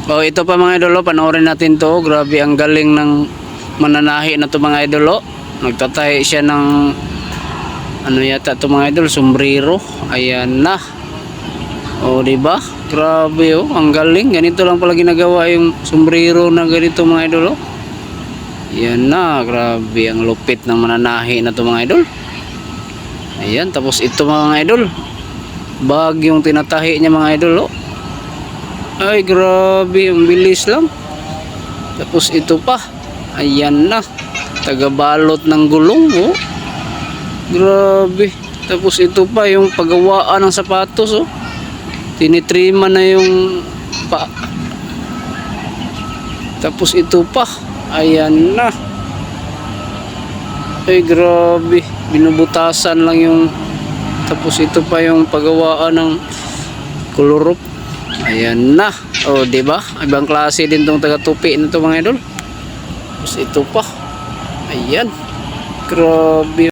Oh, ito pa mga idol, panoorin natin to. Grabe ang galing ng mananahi na to mga idol. Nagtatahi siya ng ano yata to mga idol, sombrero. Ayan na. Oh, di ba? Grabe oh, ang galing. Ganito lang pala ginagawa yung sombrero na ganito mga idol. Ayan na, grabe ang lupit ng mananahi na to mga idol. Ayan, tapos ito mga idol, bag yung tinatahi niya mga idol. Ay grabe, ang bilis lang. Tapos ito pa, ayan na, tagabalot ng gulong grabe. Tapos ito pa yung paggawaan ng sapatos tinitrima na yung pa. Tapos ito pa, ayan na. Ay grabe, binubutasan lang yung. Tapos ito pa yung paggawaan ng kolorop. Ayan na. Oh, di ba? Ibang klase din tong taga-tupi nito mga idol. Tapos ito pa. Ayan. Grabe.